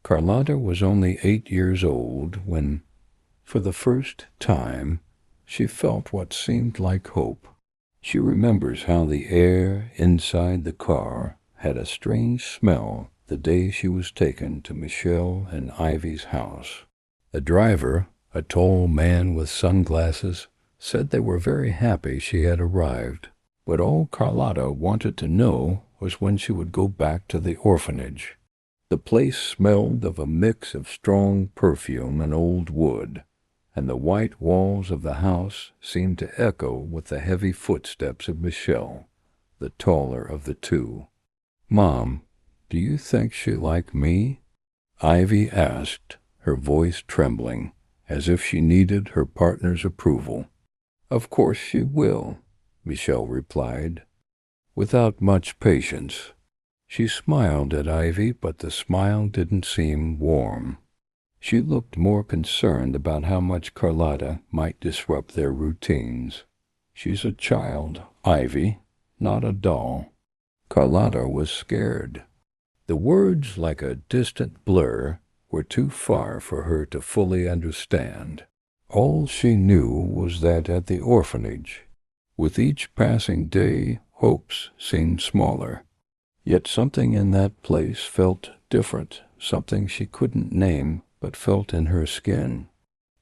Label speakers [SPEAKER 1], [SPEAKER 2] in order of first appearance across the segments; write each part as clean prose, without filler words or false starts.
[SPEAKER 1] Carlotta was only 8 years old when, for the first time, she felt what seemed like hope. She remembers how the air inside the car had a strange smell the day she was taken to Michelle and Ivy's house. The driver, a tall man with sunglasses, said they were very happy she had arrived, but all Carlotta wanted to know was when she would go back to the orphanage. The place smelled of a mix of strong perfume and old wood, and the white walls of the house seemed to echo with the heavy footsteps of Michelle, the taller of the two. "Mom, do you think she like me?" Ivy asked, her voice trembling, as if she needed her partner's approval. "Of course she will," Michelle replied, without much patience. She smiled at Ivy, but the smile didn't seem warm. She looked more concerned about how much Carlotta might disrupt their routines. "She's a child, Ivy, not a doll." Carlotta was scared. The words, like a distant blur, were too far for her to fully understand. All she knew was that at the orphanage, with each passing day, hopes seemed smaller. Yet something in that place felt different, something she couldn't name but felt in her skin.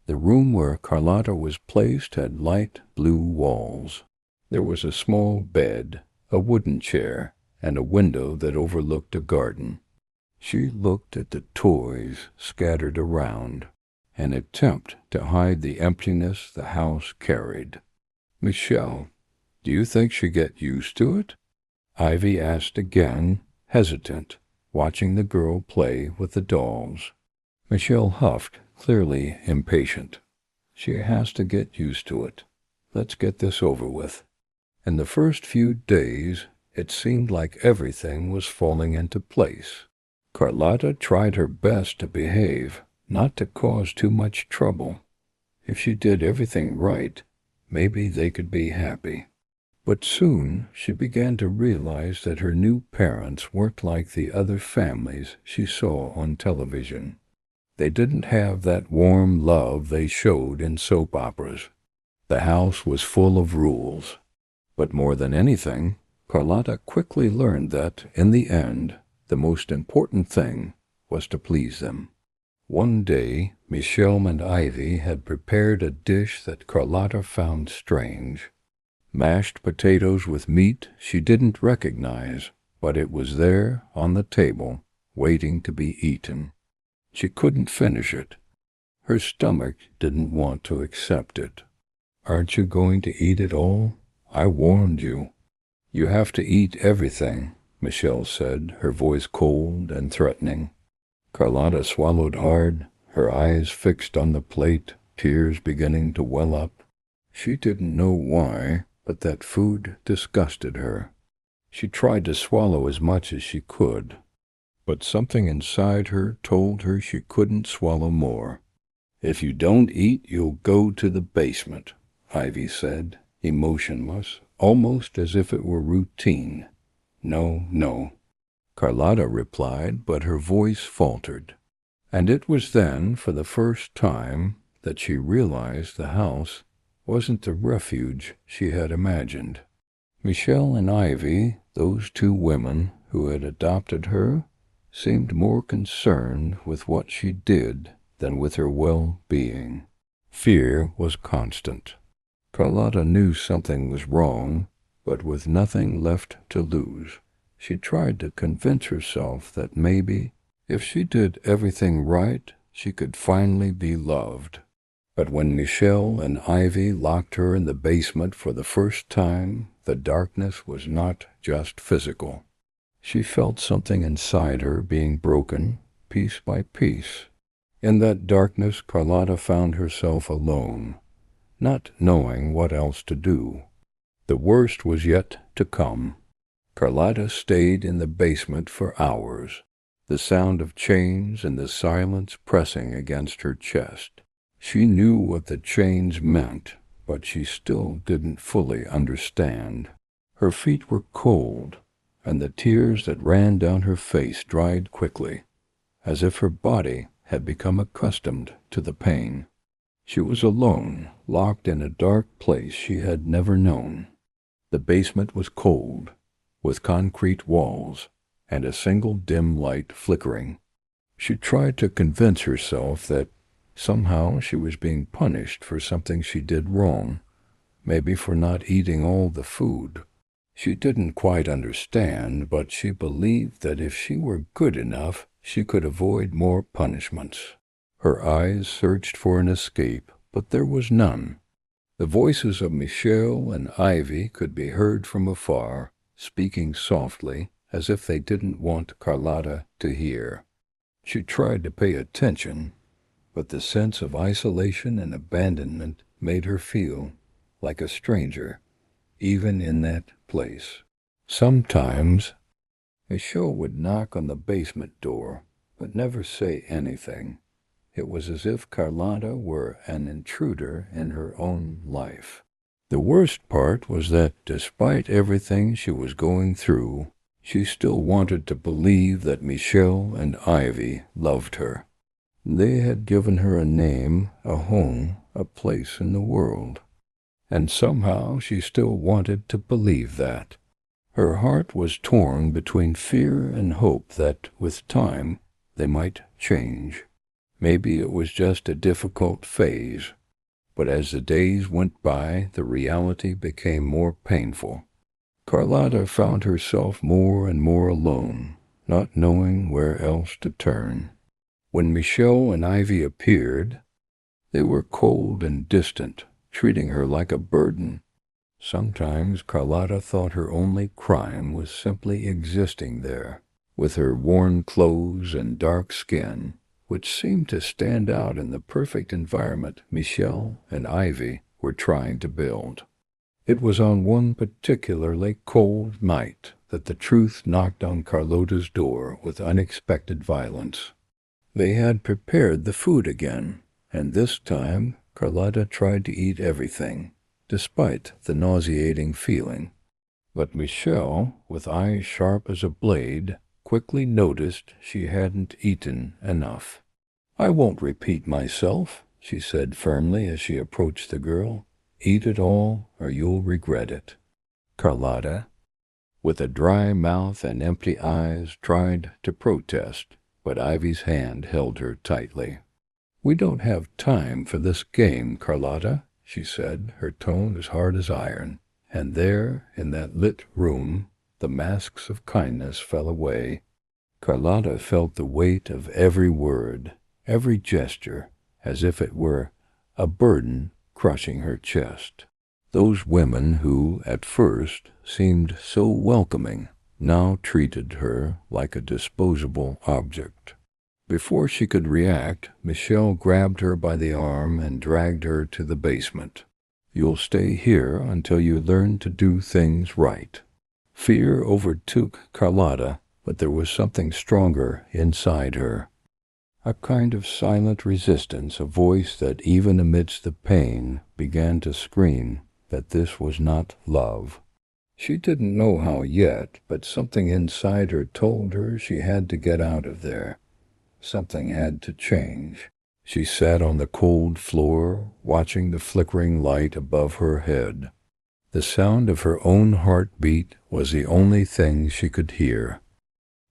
[SPEAKER 1] The room where Carlotta was placed had light blue walls. There was a small bed, a wooden chair, and a window that overlooked a garden. She looked at the toys scattered around, an attempt to hide the emptiness the house carried. "Michelle, do you think she'd get used to it?" Ivy asked again, hesitant, watching the girl play with the dolls. Michelle huffed, clearly impatient. "She has to get used to it. Let's get this over with." In the first few days, it seemed like everything was falling into place. Carlotta tried her best to behave, not to cause too much trouble. If she did everything right, maybe they could be happy. But soon she began to realize that her new parents weren't like the other families she saw on television. They didn't have that warm love they showed in soap operas. The house was full of rules. But more than anything, Carlotta quickly learned that, in the end, the most important thing was to please them. One day, Michelle and Ivy had prepared a dish that Carlotta found strange. Mashed potatoes with meat she didn't recognize, but it was there on the table, waiting to be eaten. She couldn't finish it. Her stomach didn't want to accept it. "Aren't you going to eat it all? I warned you." "You have to eat everything," Michelle said, her voice cold and threatening. Carlotta swallowed hard, her eyes fixed on the plate, tears beginning to well up. She didn't know why, but that food disgusted her. She tried to swallow as much as she could, but something inside her told her she couldn't swallow more. "If you don't eat, you'll go to the basement," Ivy said, emotionless, almost as if it were routine. "No, no," Carlotta replied, but her voice faltered. And it was then, for the first time, that she realized the house wasn't the refuge she had imagined. Michelle and Ivy, those two women who had adopted her, seemed more concerned with what she did than with her well-being. Fear was constant. Carlotta knew something was wrong, but with nothing left to lose, she tried to convince herself that maybe, if she did everything right, she could finally be loved. But when Michelle and Ivy locked her in the basement for the first time, the darkness was not just physical. She felt something inside her being broken, piece by piece. In that darkness, Carlotta found herself alone, not knowing what else to do. The worst was yet to come. Carlotta stayed in the basement for hours, the sound of chains and the silence pressing against her chest. She knew what the chains meant, but she still didn't fully understand. Her feet were cold, and the tears that ran down her face dried quickly. as if her body had become accustomed to the pain. She was alone, locked in a dark place she had never known. The basement was cold, with concrete walls and a single dim light flickering. She tried to convince herself that somehow she was being punished for something she did wrong, maybe for not eating all the food. She didn't quite understand, but she believed that if she were good enough, she could avoid more punishments. Her eyes searched for an escape, but there was none. The voices of Michel and Ivy could be heard from afar, speaking softly, as if they didn't want Carlotta to hear. She tried to pay attention, but the sense of isolation and abandonment made her feel like a stranger, even in that place. Sometimes Michel would knock on the basement door, but never say anything. It was as if Carlotta were an intruder in her own life. The worst part was that despite everything she was going through, she still wanted to believe that Michel and Ivy loved her. They had given her a name, a home, a place in the world. And somehow she still wanted to believe that. Her heart was torn between fear and hope that, with time, they might change. Maybe it was just a difficult phase, but as the days went by, the reality became more painful. Carlotta found herself more and more alone, not knowing where else to turn. When Michel and Ivy appeared, they were cold and distant, treating her like a burden. Sometimes Carlotta thought her only crime was simply existing there, with her worn clothes and dark skin, which seemed to stand out in the perfect environment Michel and Ivy were trying to build. It was on one particularly cold night that the truth knocked on Carlotta's door with unexpected violence. They had prepared the food again, and this time Carlotta tried to eat everything, despite the nauseating feeling. But Michel, with eyes sharp as a blade, quickly noticed she hadn't eaten enough. "I won't repeat myself," she said firmly as she approached the girl. "Eat it all, or you'll regret it." Carlotta, with a dry mouth and empty eyes, tried to protest, but Ivy's hand held her tightly. "We don't have time for this game, Carlotta," she said, her tone as hard as iron. And there, in that lit room, the masks of kindness fell away. Carlotta felt the weight of every word, every gesture, as if it were a burden crushing her chest. Those women who, at first, seemed so welcoming, now treated her like a disposable object. Before she could react, Michel grabbed her by the arm and dragged her to the basement. "You'll stay here until you learn to do things right." Fear overtook Carlotta, but there was something stronger inside her. A kind of silent resistance, a voice that even amidst the pain began to scream that this was not love. She didn't know how yet, but something inside her told her she had to get out of there. Something had to change. She sat on the cold floor, watching the flickering light above her head. The sound of her own heartbeat was the only thing she could hear,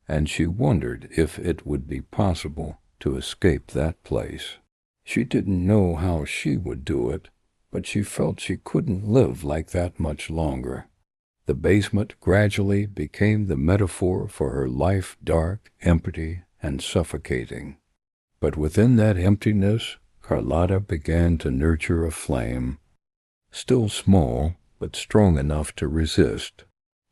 [SPEAKER 1] and she wondered if it would be possible to escape that place. She didn't know how she would do it, but she felt she couldn't live like that much longer. The basement gradually became the metaphor for her life, dark, empty, and suffocating. But within that emptiness, Carlotta began to nurture a flame, still small, but strong enough to resist.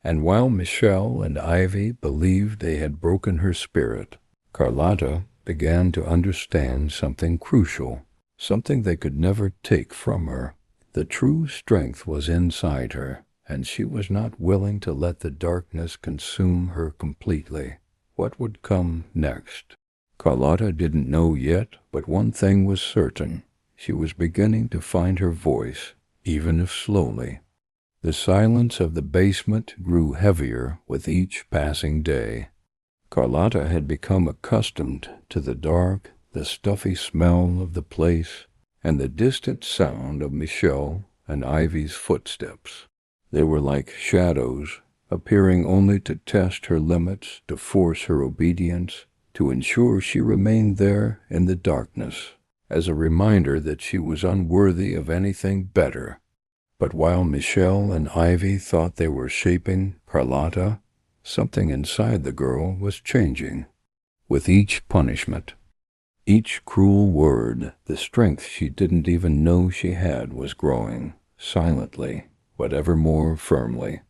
[SPEAKER 1] And while Michel and Ivy believed they had broken her spirit, Carlotta began to understand something crucial, something they could never take from her. The true strength was inside her, and she was not willing to let the darkness consume her completely. What would come next? Carlotta didn't know yet, but one thing was certain. She was beginning to find her voice, even if slowly. The silence of the basement grew heavier with each passing day. Carlotta had become accustomed to the dark, the stuffy smell of the place, and the distant sound of Michelle and Ivy's footsteps. They were like shadows, appearing only to test her limits, to force her obedience, to ensure she remained there in the darkness, as a reminder that she was unworthy of anything better. But while Michelle and Ivy thought they were shaping Carlotta, something inside the girl was changing. With each punishment, each cruel word, the strength she didn't even know she had was growing, silently, but ever more firmly.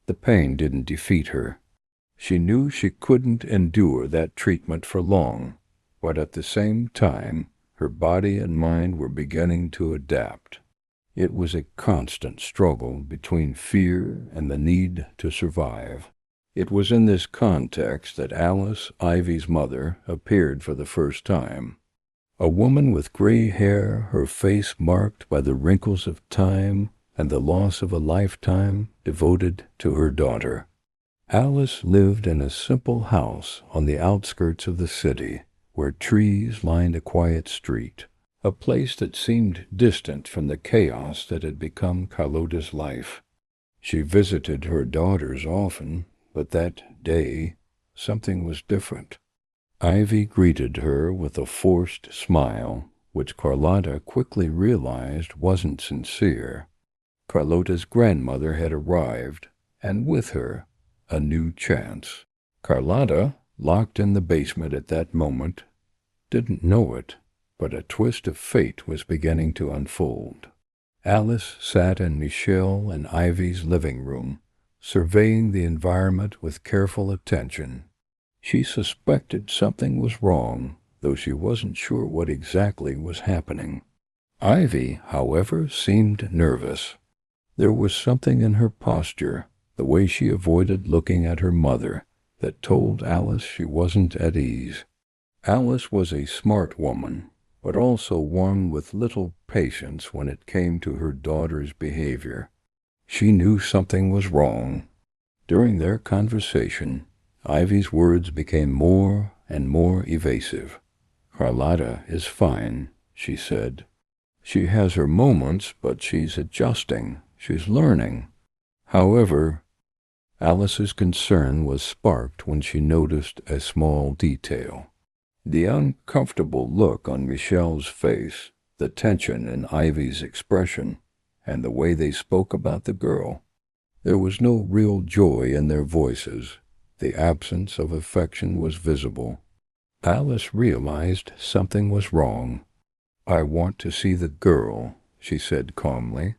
[SPEAKER 1] The pain didn't defeat her. She knew she couldn't endure that treatment for long, but at the same time, her body and mind were beginning to adapt. It was a constant struggle between fear and the need to survive. It was in this context that Alice, Ivy's mother, appeared for the first time. A woman with gray hair, her face marked by the wrinkles of time and the loss of a lifetime devoted to her daughter. Alice lived in a simple house on the outskirts of the city, where trees lined a quiet street, a place that seemed distant from the chaos that had become Carlotta's life. She visited her daughters often, but that day, something was different. Ivy greeted her with a forced smile, which Carlotta quickly realized wasn't sincere. Carlotta's grandmother had arrived, and with her, a new chance. Carlotta, locked in the basement at that moment, didn't know it, but a twist of fate was beginning to unfold. Alice sat in Michelle and Ivy's living room, surveying the environment with careful attention. She suspected something was wrong, though she wasn't sure what exactly was happening. Ivy, however, seemed nervous. There was something in her posture, the way she avoided looking at her mother, that told Alice she wasn't at ease. Alice was a smart woman, but also one with little patience when it came to her daughter's behavior. She knew something was wrong. During their conversation, Ivy's words became more and more evasive. "Carlotta is fine," she said. "She has her moments, but she's adjusting. She's learning." However, Alice's concern was sparked when she noticed a small detail. The uncomfortable look on Michelle's face, the tension in Ivy's expression, and the way they spoke about the girl. There was no real joy in their voices. The absence of affection was visible. Alice realized something was wrong. "I want to see the girl," she said calmly,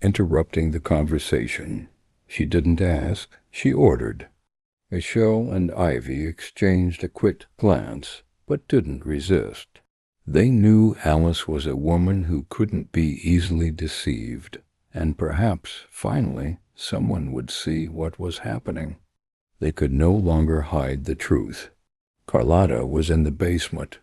[SPEAKER 1] interrupting the conversation. She didn't ask, she ordered. Michelle and Ivy exchanged a quick glance, but didn't resist. They knew Alice was a woman who couldn't be easily deceived, and perhaps, finally, someone would see what was happening. They could no longer hide the truth. Carlotta was in the basement,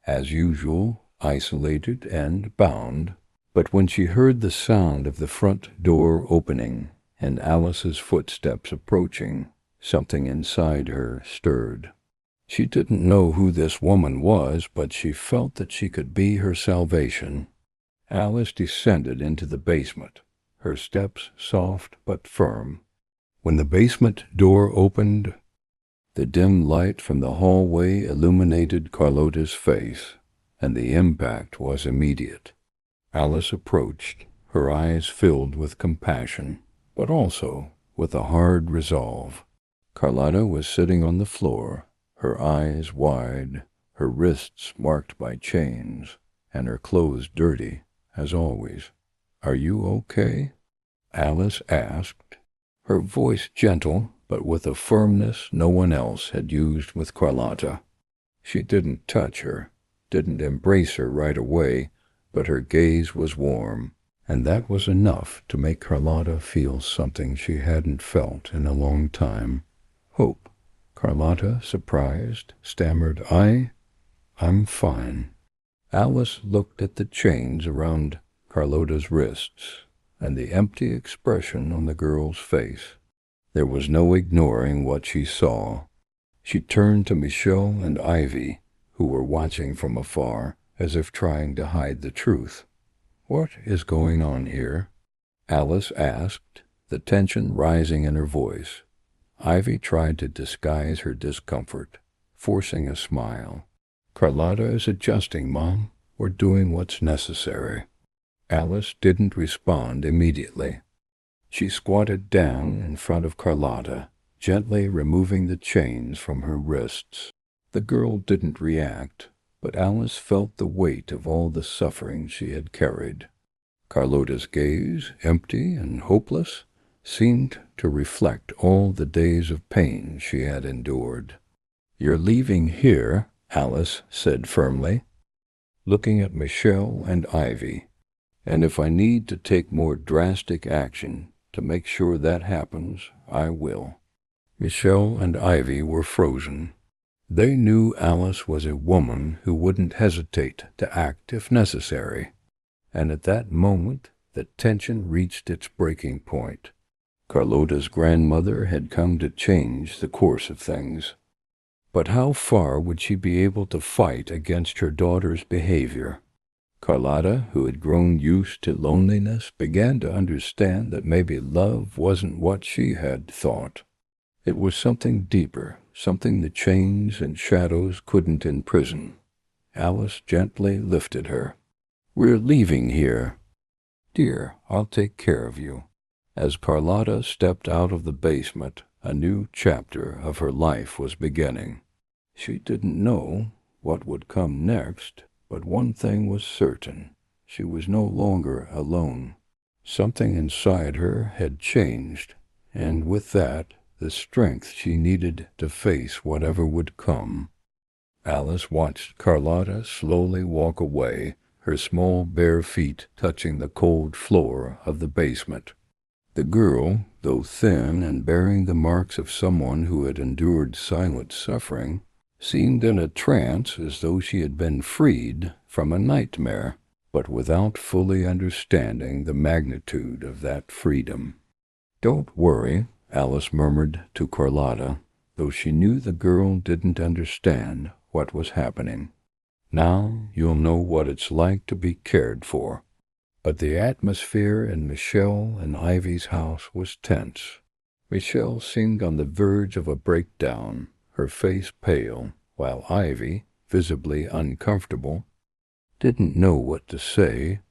[SPEAKER 1] as usual, isolated and bound, but when she heard the sound of the front door opening and Alice's footsteps approaching, something inside her stirred. She didn't know who this woman was, but she felt that she could be her salvation. Alice descended into the basement, her steps soft but firm. When the basement door opened, the dim light from the hallway illuminated Carlotta's face, and the impact was immediate. Alice approached, her eyes filled with compassion, but also with a hard resolve. Carlotta was sitting on the floor, her eyes wide, her wrists marked by chains, and her clothes dirty, as always. "Are you okay?" Alice asked, her voice gentle, but with a firmness no one else had used with Carlotta. She didn't touch her, didn't embrace her right away, but her gaze was warm, and that was enough to make Carlotta feel something she hadn't felt in a long time. Hope. Carlotta, surprised, stammered, I'm fine." Alice looked at the chains around Carlotta's wrists and the empty expression on the girl's face. There was no ignoring what she saw. She turned to Michelle and Ivy, who were watching from afar, as if trying to hide the truth. "What is going on here?" Alice asked, the tension rising in her voice. Ivy tried to disguise her discomfort, forcing a smile. "Carlotta is adjusting, Mom. We're doing what's necessary." Alice didn't respond immediately. She squatted down in front of Carlotta, gently removing the chains from her wrists. The girl didn't react, but Alice felt the weight of all the suffering she had carried. Carlotta's gaze, empty and hopeless, seemed to reflect all the days of pain she had endured. "You're leaving here," Alice said firmly, looking at Michelle and Ivy. "And if I need to take more drastic action to make sure that happens, I will." Michelle and Ivy were frozen. They knew Alice was a woman who wouldn't hesitate to act if necessary, and at that moment the tension reached its breaking point. Carlotta's grandmother had come to change the course of things. But how far would she be able to fight against her daughter's behavior? Carlotta, who had grown used to loneliness, began to understand that maybe love wasn't what she had thought. It was something deeper, something the chains and shadows couldn't imprison. Alice gently lifted her. "We're leaving here." "Dear, I'll take care of you." As Carlotta stepped out of the basement, a new chapter of her life was beginning. She didn't know what would come next, but one thing was certain. She was no longer alone. Something inside her had changed, and with that, the strength she needed to face whatever would come. Alice watched Carlotta slowly walk away, her small bare feet touching the cold floor of the basement. The girl, though thin and bearing the marks of someone who had endured silent suffering, seemed in a trance as though she had been freed from a nightmare, but without fully understanding the magnitude of that freedom. "Don't worry," Alice murmured to Carlotta, though she knew the girl didn't understand what was happening. "Now you'll know what it's like to be cared for." But the atmosphere in Michelle and Ivy's house was tense. Michelle seemed on the verge of a breakdown, her face pale, while Ivy, visibly uncomfortable, didn't know what to say.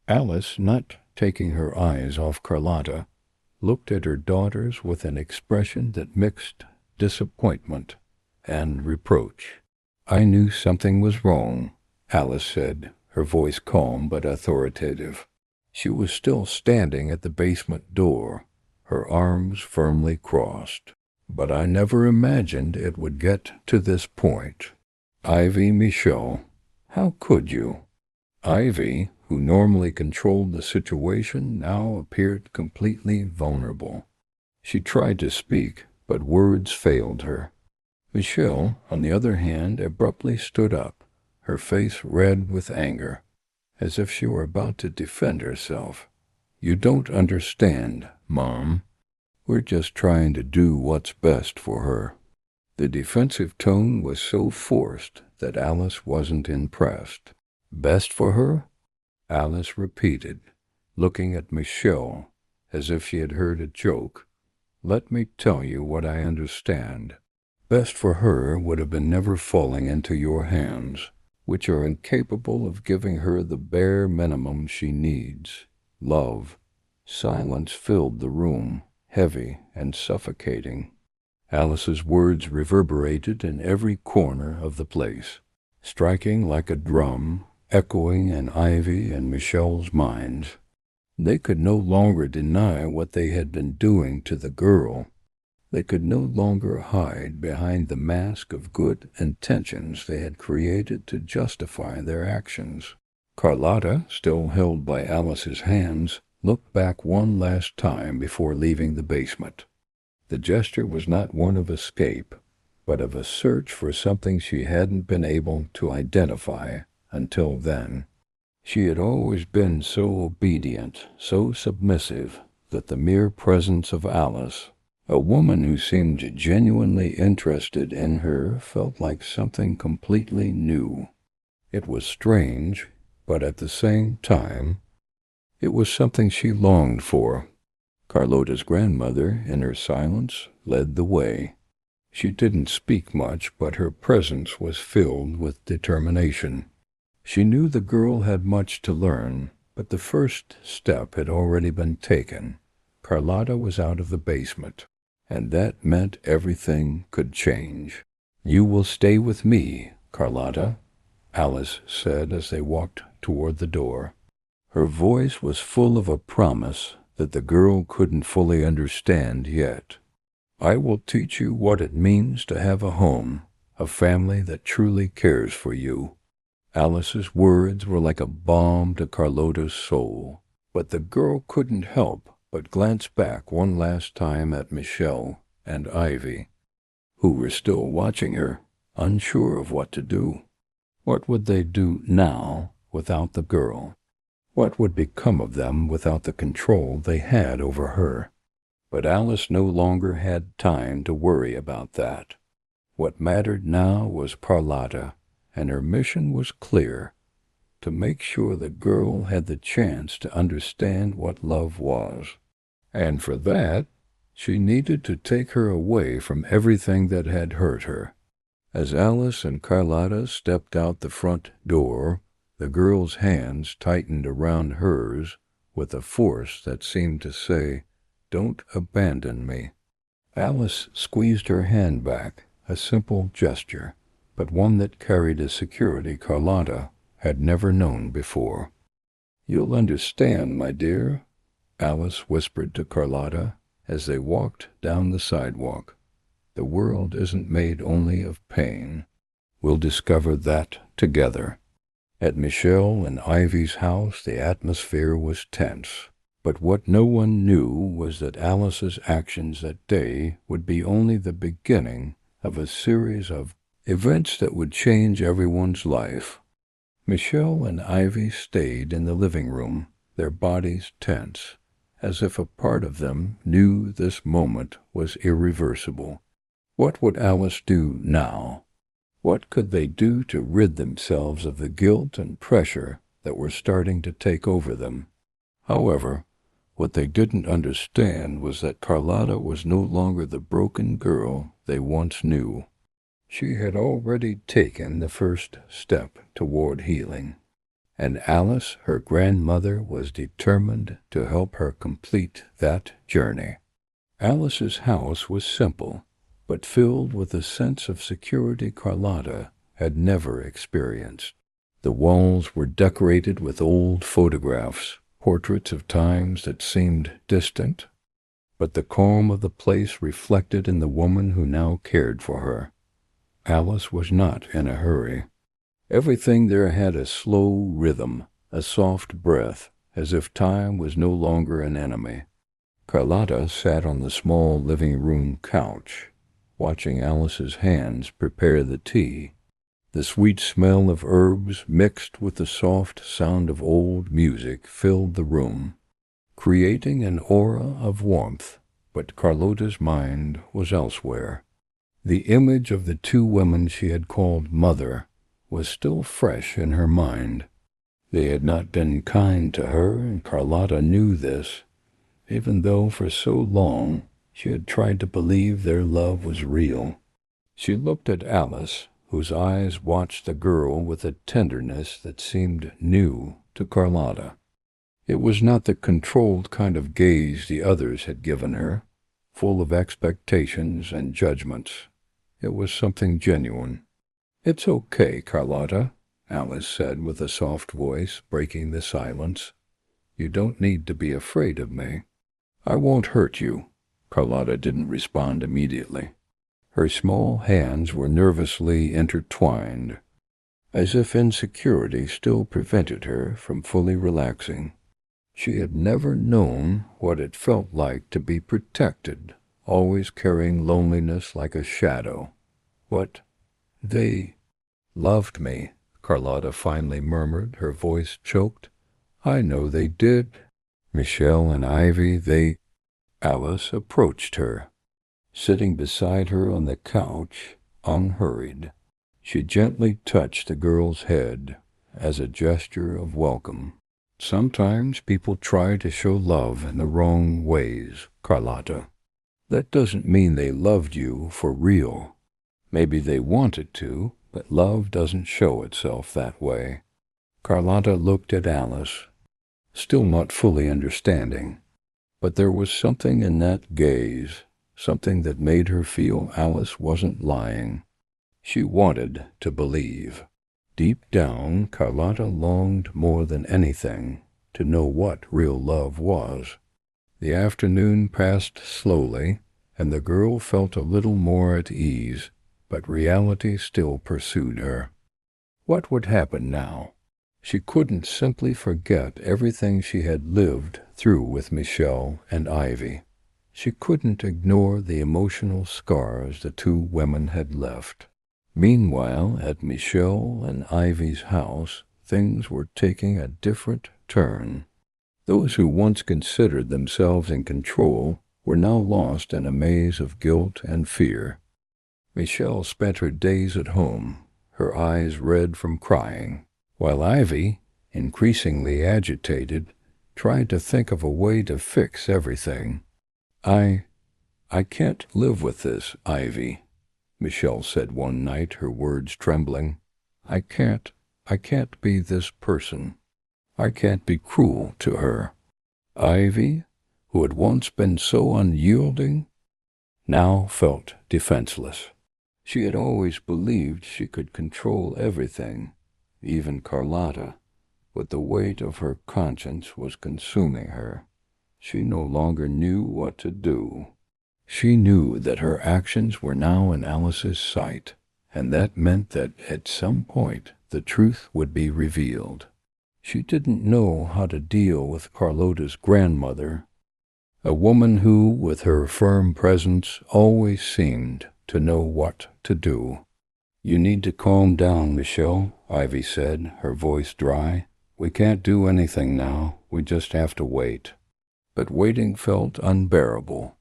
[SPEAKER 1] Alice, not taking her eyes off Carlotta, looked at her daughters with an expression that mixed disappointment and reproach. "I knew something was wrong," Alice said, her voice calm but authoritative. She was still standing at the basement door, her arms firmly crossed. "But I never imagined it would get to this point. Ivy, Michelle, how could you?" Ivy, who normally controlled the situation, now appeared completely vulnerable. She tried to speak, but words failed her. Michelle, on the other hand, abruptly stood up, her face red with anger, as if she were about to defend herself. "You don't understand, Mom. We're just trying to do what's best for her." The defensive tone was so forced that Alice wasn't impressed. "Best for her?" Alice repeated, looking at Michelle as if she had heard a joke. "Let me tell you what I understand. Best for her would have been never falling into your hands, which are incapable of giving her the bare minimum she needs, love." Silence filled the room, heavy and suffocating. Alice's words reverberated in every corner of the place, striking like a drum, echoing in Ivy and Michelle's minds. They could no longer deny what they had been doing to the girl. They could no longer hide behind the mask of good intentions they had created to justify their actions. Carlotta, still held by Alice's hands, looked back one last time before leaving the basement. The gesture was not one of escape, but of a search for something she hadn't been able to identify until then. She had always been so obedient, so submissive, that the mere presence of Alice, A woman who seemed genuinely interested in her felt like something completely new. It was strange, but at the same time, it was something she longed for. Carlota's grandmother, in her silence, led the way. She didn't speak much, but her presence was filled with determination. She knew the girl had much to learn, but the first step had already been taken. Carlota was out of the basement, and that meant everything could change. "You will stay with me, Carlota," Alice said as they walked toward the door. Her voice was full of a promise that the girl couldn't fully understand yet. "I will teach you what it means to have a home, a family that truly cares for you." Alice's words were like a balm to Carlota's soul, but the girl couldn't help but glance back one last time at Michelle and Ivy, who were still watching her, unsure of what to do. What would they do now without the girl? What would become of them without the control they had over her? But Alice no longer had time to worry about that. What mattered now was Carlota, and her mission was clear: to make sure the girl had the chance to understand what love was. And for that, she needed to take her away from everything that had hurt her. As Alice and Carlota stepped out the front door, the girl's hands tightened around hers with a force that seemed to say, "Don't abandon me." Alice squeezed her hand back, a simple gesture, but one that carried a security Carlota had never known before. "You'll understand, my dear," Alice whispered to Carlota as they walked down the sidewalk. "The world isn't made only of pain. We'll discover that together." At Michelle and Ivy's house, the atmosphere was tense. But what no one knew was that Alice's actions that day would be only the beginning of a series of events that would change everyone's life. Michelle and Ivy stayed in the living room, their bodies tense, as if a part of them knew this moment was irreversible. What would Alice do now? What could they do to rid themselves of the guilt and pressure that were starting to take over them? However, what they didn't understand was that Carlota was no longer the broken girl they once knew. She had already taken the first step toward healing, and Alice, her grandmother, was determined to help her complete that journey. Alice's house was simple, but filled with a sense of security Carlota had never experienced. The walls were decorated with old photographs, portraits of times that seemed distant, but the calm of the place reflected in the woman who now cared for her. Alice was not in a hurry. Everything there had a slow rhythm, a soft breath, as if time was no longer an enemy. Carlota sat on the small living room couch, watching Alice's hands prepare the tea. The sweet smell of herbs mixed with the soft sound of old music filled the room, creating an aura of warmth, but Carlota's mind was elsewhere. The image of the two women she had called mother was still fresh in her mind. They had not been kind to her, and Carlota knew this, even though for so long she had tried to believe their love was real. She looked at Alice, whose eyes watched the girl with a tenderness that seemed new to Carlota. It was not the controlled kind of gaze the others had given her, full of expectations and judgments. It was something genuine. "It's okay, Carlota," Alice said with a soft voice, breaking the silence. "You don't need to be afraid of me." "I won't hurt you." Carlota didn't respond immediately. Her small hands were nervously intertwined, as if insecurity still prevented her from fully relaxing. She had never known what it felt like to be protected, always carrying loneliness like a shadow. They loved me," Carlota finally murmured, her voice choked. "I know they did. Michelle and Ivy, Alice approached her. Sitting beside her on the couch, unhurried, she gently touched the girl's head as a gesture of welcome. Sometimes people try to show love in the wrong ways, Carlotta. That doesn't mean they loved you for real. Maybe they wanted to, but love doesn't show itself that way. Carlotta looked at Alice, still not fully understanding. But there was something in that gaze, something that made her feel Alice wasn't lying. She wanted to believe. Deep down, Carlotta longed more than anything to know what real love was. The afternoon passed slowly, and the girl felt a little more at ease, but reality still pursued her. What would happen now? She couldn't simply forget everything she had lived through with Michelle and Ivy. She couldn't ignore the emotional scars the two women had left. Meanwhile, at Michelle and Ivy's house, things were taking a different turn. Those who once considered themselves in control were now lost in a maze of guilt and fear. Michelle spent her days at home, her eyes red from crying, while Ivy, increasingly agitated, tried to think of a way to fix everything. I can't live with this, Ivy," Michelle said one night, her words trembling. I can't be this person. I can't be cruel to her." Ivy, who had once been so unyielding, now felt defenseless. She had always believed she could control everything, even Carlotta, but the weight of her conscience was consuming her. She no longer knew what to do. She knew that her actions were now in Alice's sight, and that meant that at some point the truth would be revealed. She didn't know how to deal with Carlotta's grandmother, a woman who, with her firm presence, always seemed to know what to do. "You need to calm down, Michelle," Ivy said, her voice dry. "We can't do anything now. We just have to wait." But waiting felt unbearable.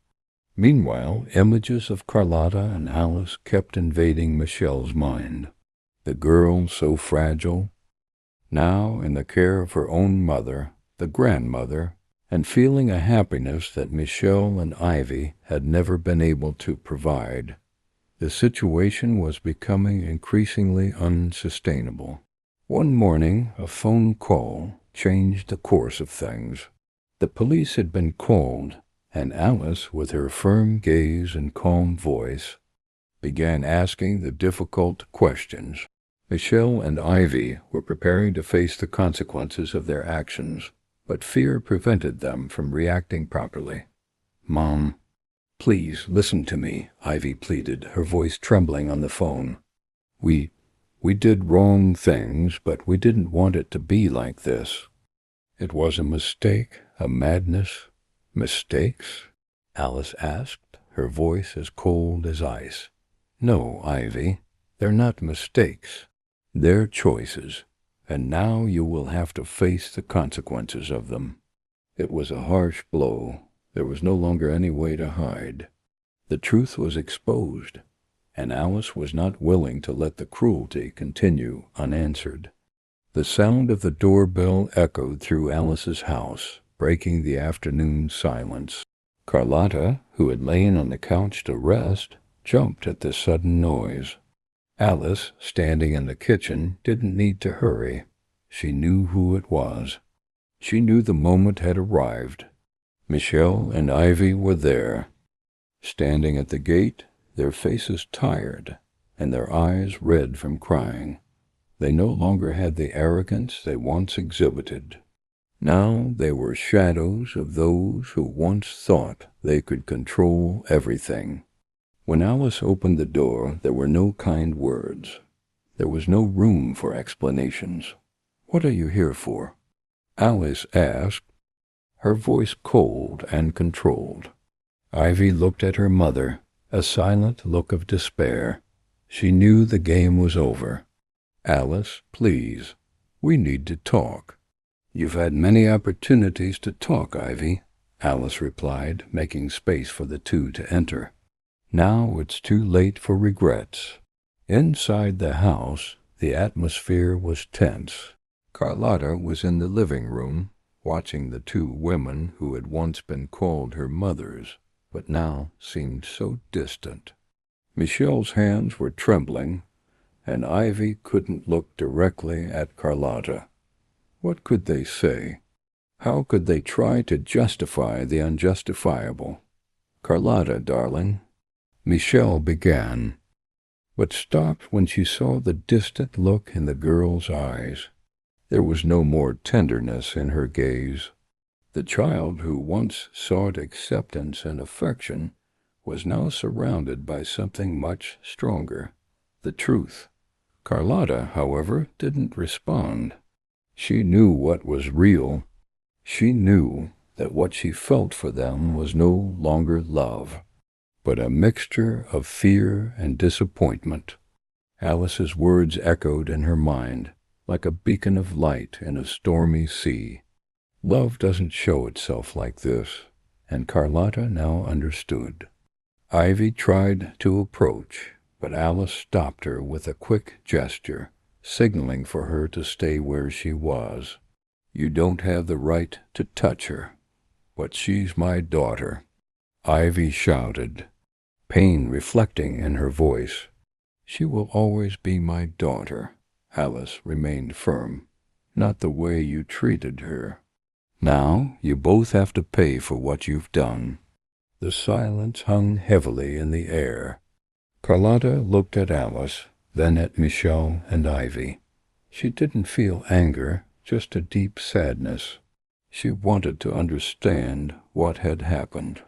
[SPEAKER 1] Meanwhile, images of Carlotta and Alice kept invading Michelle's mind. The girl so fragile, now in the care of her own mother, the grandmother, and feeling a happiness that Michelle and Ivy had never been able to provide. The situation was becoming increasingly unsustainable. One morning, a phone call changed the course of things. The police had been called, and Alice, with her firm gaze and calm voice, began asking the difficult questions. Michelle and Ivy were preparing to face the consequences of their actions, but fear prevented them from reacting properly. "Mom, please listen to me," Ivy pleaded, her voice trembling on the phone. We did wrong things, but we didn't want it to be like this. It was a mistake, a madness." "Mistakes?" Alice asked, her voice as cold as ice. "No, Ivy, they're not mistakes. They're choices, and now you will have to face the consequences of them." It was a harsh blow. There was no longer any way to hide. The truth was exposed, and Alice was not willing to let the cruelty continue unanswered. The sound of the doorbell echoed through Alice's house, breaking the afternoon silence. Carlotta, who had lain on the couch to rest, jumped at the sudden noise. Alice, standing in the kitchen, didn't need to hurry. She knew who it was. She knew the moment had arrived. Michelle and Ivy were there, standing at the gate, their faces tired and their eyes red from crying. They no longer had the arrogance they once exhibited. Now they were shadows of those who once thought they could control everything. When Alice opened the door, there were no kind words. There was no room for explanations. "What are you here for?" Alice asked, her voice cold and controlled. Ivy looked at her mother, a silent look of despair. She knew the game was over. "Alice, please, we need to talk." "You've had many opportunities to talk, Ivy," Alice replied, making space for the two to enter. Now it's too late for regrets. Inside the house, the atmosphere was tense. Carlotta was in the living room, watching the two women who had once been called her mothers, but now seemed so distant. Michelle's hands were trembling, and Ivy couldn't look directly at Carlotta. What could they say? How could they try to justify the unjustifiable? "Carlotta, darling," Michelle began, but stopped when she saw the distant look in the girl's eyes. There was no more tenderness in her gaze. The child who once sought acceptance and affection was now surrounded by something much stronger, the truth. Carlotta, however, didn't respond. She knew what was real. She knew that what she felt for them was no longer love, but a mixture of fear and disappointment. Alice's words echoed in her mind like a beacon of light in a stormy sea. Love doesn't show itself like this, and Carlotta now understood. Ivy tried to approach, but Alice stopped her with a quick gesture, signaling for her to stay where she was. "You don't have the right to touch her, but she's my daughter," Ivy shouted, pain reflecting in her voice. "She will always be my daughter," Alice remained firm. "Not the way you treated her. Now you both have to pay for what you've done." The silence hung heavily in the air. Carlotta looked at Alice, then at Michelle and Ivy. She didn't feel anger, just a deep sadness. She wanted to understand what had happened.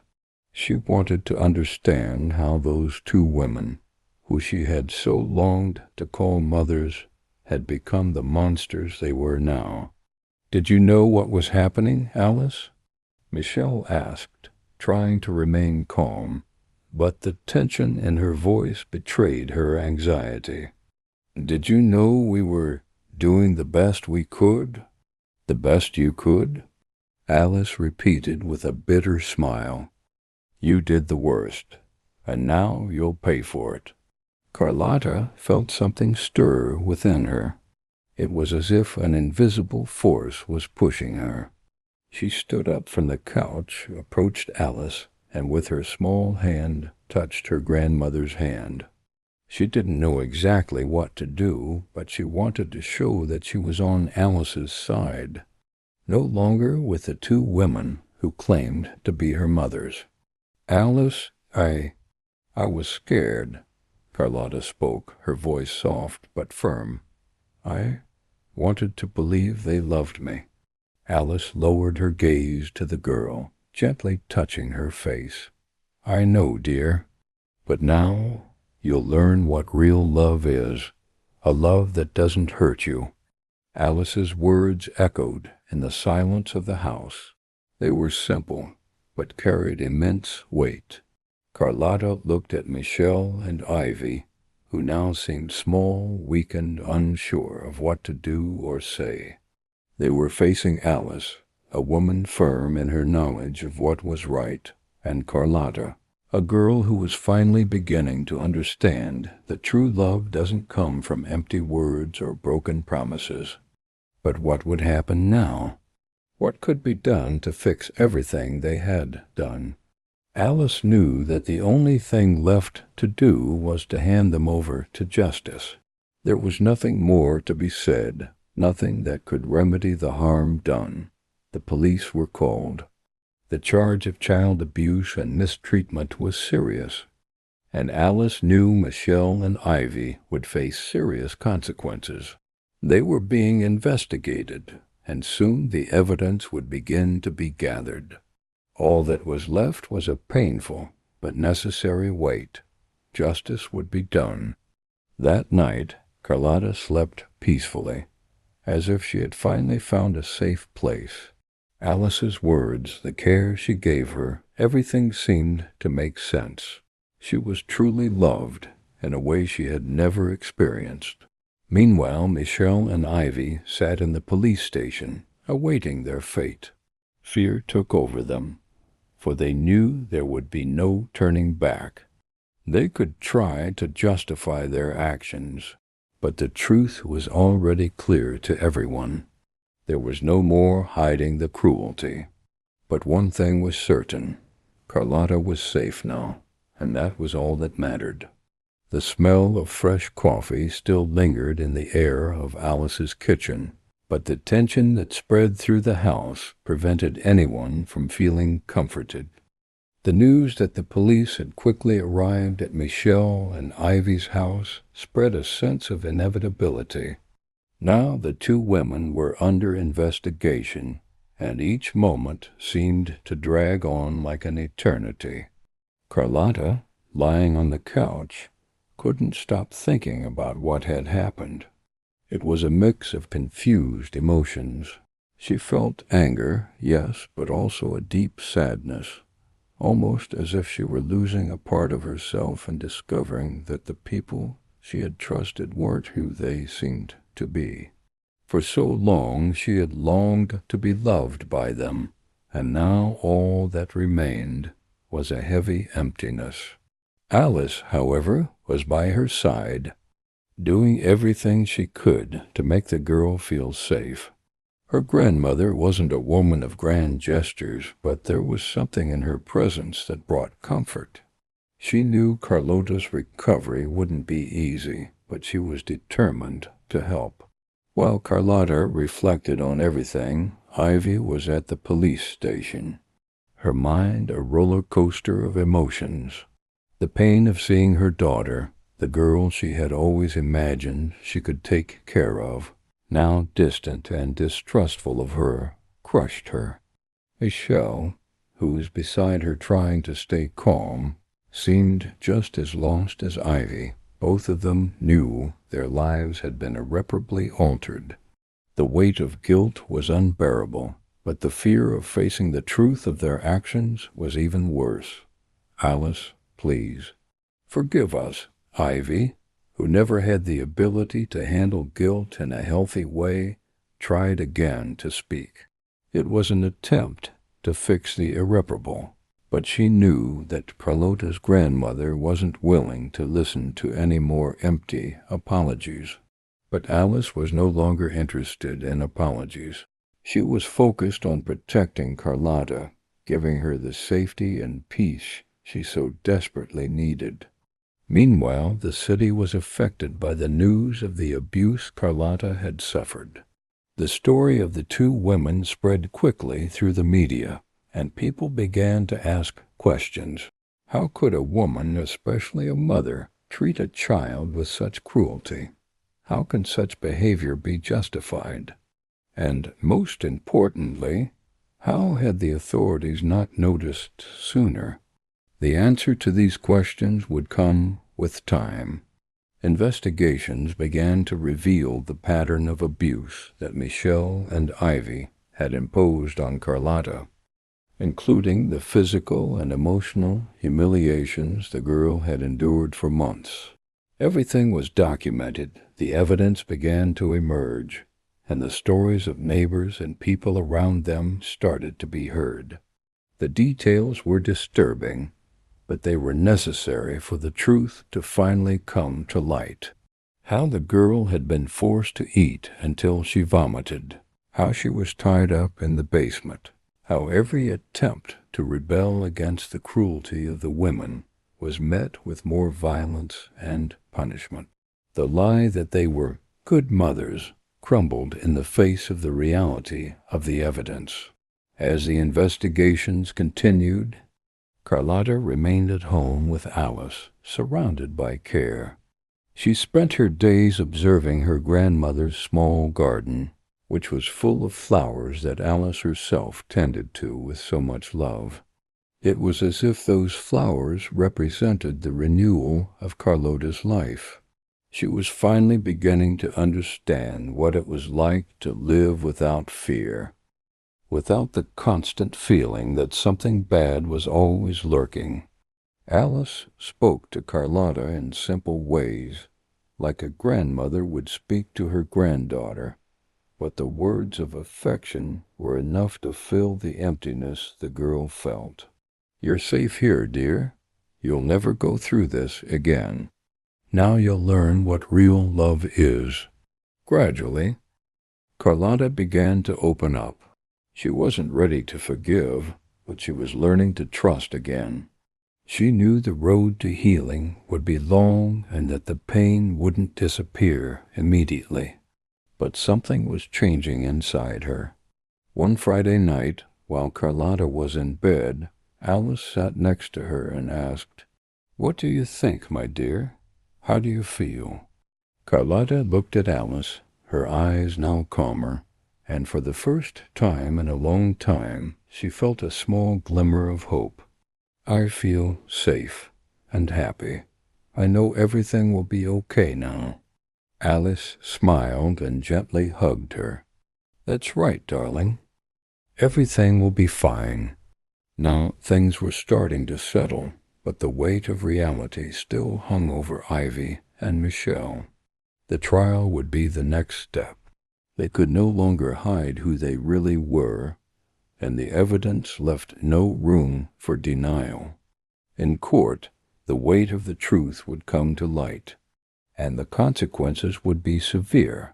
[SPEAKER 1] She wanted to understand how those two women, who she had so longed to call mothers, had become the monsters they were now. "Did you know what was happening, Alice?" Michelle asked, trying to remain calm, but the tension in her voice betrayed her anxiety. "Did you know we were doing the best we could?" "The best you could?" Alice repeated with a bitter smile. "You did the worst, and now you'll pay for it." Carlotta felt something stir within her. It was as if an invisible force was pushing her. She stood up from the couch, approached Alice, and with her small hand touched her grandmother's hand. She didn't know exactly what to do, but she wanted to show that she was on Alice's side, no longer with the two women who claimed to be her mothers. "Alice, I was scared," Carlotta spoke, her voice soft but firm. "I wanted to believe they loved me." Alice lowered her gaze to the girl, gently touching her face. "I know, dear, but now you'll learn what real love is, a love that doesn't hurt you." Alice's words echoed in the silence of the house. They were simple, but carried immense weight. Carlotta looked at Michelle and Ivy, who now seemed small, weakened, unsure of what to do or say. They were facing Alice, a woman firm in her knowledge of what was right, and Carlotta, a girl who was finally beginning to understand that true love doesn't come from empty words or broken promises. But what would happen now? What could be done to fix everything they had done? Alice knew that the only thing left to do was to hand them over to justice. There was nothing more to be said, nothing that could remedy the harm done. The police were called. The charge of child abuse and mistreatment was serious, and Alice knew Michelle and Ivy would face serious consequences. They were being investigated, and soon the evidence would begin to be gathered. All that was left was a painful but necessary wait. Justice would be done. That night, Carlotta slept peacefully, as if she had finally found a safe place. Alice's words, the care she gave her, everything seemed to make sense. She was truly loved in a way she had never experienced. Meanwhile, Michelle and Ivy sat in the police station, awaiting their fate. Fear took over them, for they knew there would be no turning back. They could try to justify their actions, but the truth was already clear to everyone. There was no more hiding the cruelty. But one thing was certain. Carlotta was safe now, and that was all that mattered. The smell of fresh coffee still lingered in the air of Alice's kitchen, but the tension that spread through the house prevented anyone from feeling comforted. The news that the police had quickly arrived at Michelle and Ivy's house spread a sense of inevitability. Now the two women were under investigation, and each moment seemed to drag on like an eternity. Carlotta, lying on the couch, couldn't stop thinking about what had happened. It was a mix of confused emotions. She felt anger, yes, but also a deep sadness, almost as if she were losing a part of herself and discovering that the people she had trusted weren't who they seemed to be. For so long she had longed to be loved by them, and now all that remained was a heavy emptiness. Alice, however, was by her side, doing everything she could to make the girl feel safe. Her grandmother wasn't a woman of grand gestures, but there was something in her presence that brought comfort. She knew Carlotta's recovery wouldn't be easy, but she was determined to help. While Carlotta reflected on everything, Ivy was at the police station, her mind a roller coaster of emotions. The pain of seeing her daughter, the girl she had always imagined she could take care of, now distant and distrustful of her, crushed her. Michelle, who was beside her trying to stay calm, seemed just as lost as Ivy. Both of them knew their lives had been irreparably altered. The weight of guilt was unbearable, but the fear of facing the truth of their actions was even worse. Alice, please, forgive us, Ivy, who never had the ability to handle guilt in a healthy way, tried again to speak. It was an attempt to fix the irreparable, but she knew that Carlotta's grandmother wasn't willing to listen to any more empty apologies. But Alice was no longer interested in apologies. She was focused on protecting Carlotta, giving her the safety and peace she so desperately needed. Meanwhile, the city was affected by the news of the abuse Carlotta had suffered. The story of the two women spread quickly through the media, and people began to ask questions. How could a woman, especially a mother, treat a child with such cruelty? How can such behavior be justified? And most importantly, how had the authorities not noticed sooner? The answer to these questions would come with time. Investigations began to reveal the pattern of abuse that Michelle and Ivy had imposed on Carlotta, including the physical and emotional humiliations the girl had endured for months. Everything was documented, the evidence began to emerge, and the stories of neighbors and people around them started to be heard. The details were disturbing, but they were necessary for the truth to finally come to light. How the girl had been forced to eat until she vomited, how she was tied up in the basement, how every attempt to rebel against the cruelty of the women was met with more violence and punishment. The lie that they were good mothers crumbled in the face of the reality of the evidence. As the investigations continued, Carlotta remained at home with Alice, surrounded by care. She spent her days observing her grandmother's small garden, which was full of flowers that Alice herself tended to with so much love. It was as if those flowers represented the renewal of Carlotta's life. She was finally beginning to understand what it was like to live without fear, without the constant feeling that something bad was always lurking. Alice spoke to Carlotta in simple ways, like a grandmother would speak to her granddaughter, but the words of affection were enough to fill the emptiness the girl felt. "You're safe here, dear. You'll never go through this again. Now you'll learn what real love is." Gradually, Carlotta began to open up. She wasn't ready to forgive, but she was learning to trust again. She knew the road to healing would be long and that the pain wouldn't disappear immediately. But something was changing inside her. One Friday night, while Carlotta was in bed, Alice sat next to her and asked, "What do you think, my dear? How do you feel?" Carlotta looked at Alice, her eyes now calmer, and for the first time in a long time she felt a small glimmer of hope. "I feel safe and happy. I know everything will be okay now." Alice smiled and gently hugged her. "That's right, darling. Everything will be fine." Now things were starting to settle, but the weight of reality still hung over Ivy and Michelle. The trial would be the next step. They could no longer hide who they really were, and the evidence left no room for denial. In court, the weight of the truth would come to light, and the consequences would be severe.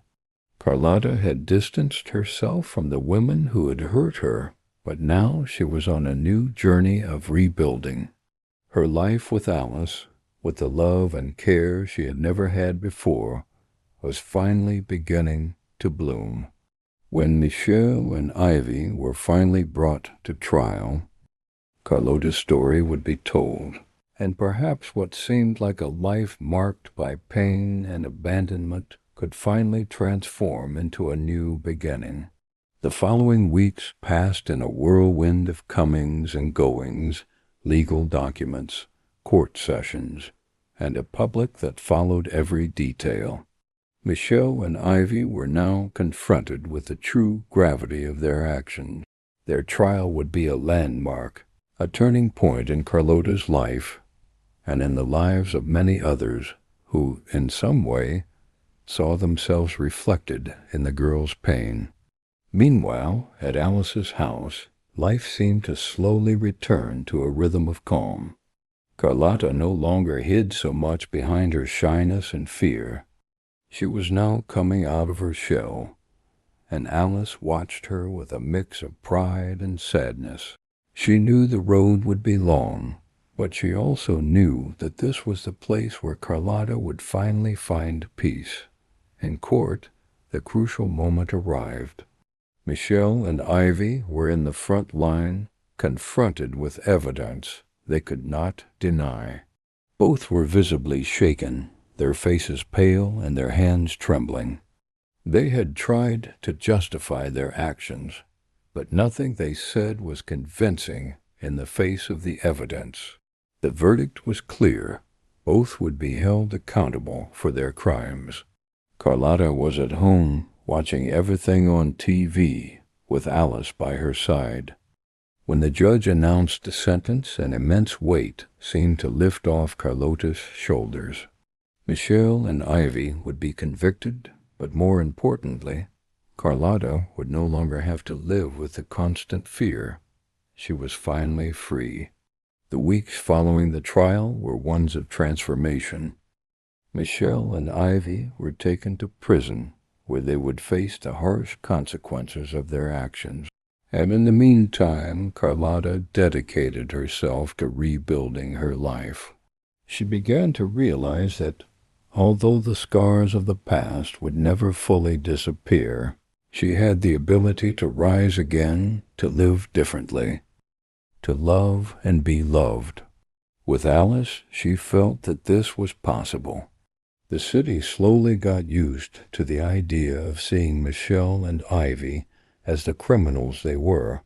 [SPEAKER 1] Carlotta had distanced herself from the women who had hurt her, but now she was on a new journey of rebuilding. Her life with Alice, with the love and care she had never had before, was finally beginning to bloom. When Michelle and Ivy were finally brought to trial, Carlotta's story would be told, and perhaps what seemed like a life marked by pain and abandonment could finally transform into a new beginning. The following weeks passed in a whirlwind of comings and goings, legal documents, court sessions, and a public that followed every detail. Michelle and Ivy were now confronted with the true gravity of their actions. Their trial would be a landmark, a turning point in Carlotta's life and in the lives of many others who, in some way, saw themselves reflected in the girl's pain. Meanwhile, at Alice's house, life seemed to slowly return to a rhythm of calm. Carlotta no longer hid so much behind her shyness and fear. She was now coming out of her shell, and Alice watched her with a mix of pride and sadness. She knew the road would be long, but she also knew that this was the place where Carlotta would finally find peace. In court, the crucial moment arrived. Michelle and Ivy were in the front line, confronted with evidence they could not deny. Both were visibly shaken, their faces pale and their hands trembling. They had tried to justify their actions, but nothing they said was convincing in the face of the evidence. The verdict was clear. Both would be held accountable for their crimes. Carlotta was at home, watching everything on TV, with Alice by her side. When the judge announced the sentence, an immense weight seemed to lift off Carlotta's shoulders. Michelle and Ivy would be convicted, but more importantly, Carlotta would no longer have to live with the constant fear. She was finally free. The weeks following the trial were ones of transformation. Michelle and Ivy were taken to prison, where they would face the harsh consequences of their actions. And in the meantime, Carlotta dedicated herself to rebuilding her life. She began to realize that, although the scars of the past would never fully disappear, she had the ability to rise again, to live differently, to love and be loved. With Alice, she felt that this was possible. The city slowly got used to the idea of seeing Michelle and Ivy as the criminals they were,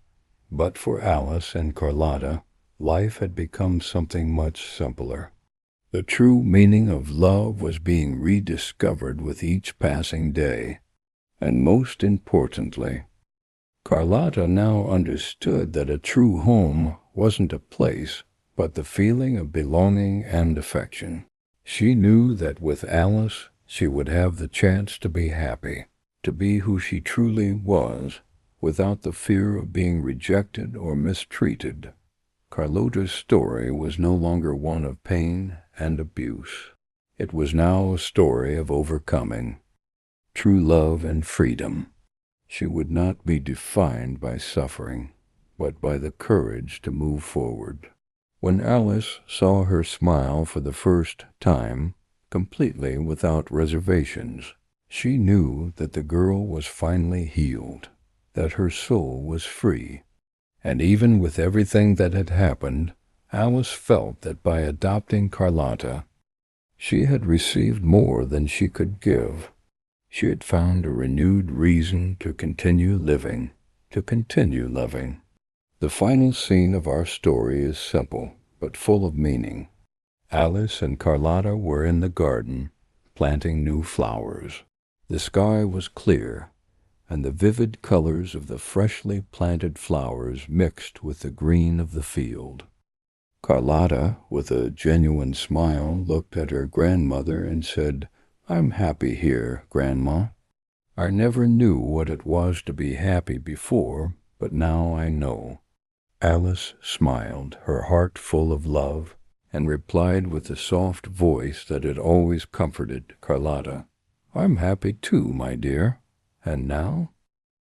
[SPEAKER 1] but for Alice and Carlotta, life had become something much simpler. The true meaning of love was being rediscovered with each passing day, and most importantly, Carlotta now understood that a true home wasn't a place, but the feeling of belonging and affection. She knew that with Alice, she would have the chance to be happy, to be who she truly was, without the fear of being rejected or mistreated. Carlota's story was no longer one of pain and abuse. It was now a story of overcoming, true love and freedom. She would not be defined by suffering, but by the courage to move forward. When Alice saw her smile for the first time, completely without reservations, she knew that the girl was finally healed, that her soul was free. And even with everything that had happened, Alice felt that by adopting Carlotta, she had received more than she could give. She had found a renewed reason to continue living, to continue loving. The final scene of our story is simple, but full of meaning. Alice and Carlotta were in the garden, planting new flowers. The sky was clear, and the vivid colors of the freshly planted flowers mixed with the green of the field. Carlotta, with a genuine smile, looked at her grandmother and said, "I'm happy here, Grandma. I never knew what it was to be happy before, but now I know." Alice smiled, her heart full of love, and replied with the soft voice that had always comforted Carlotta, "I'm happy too, my dear. And now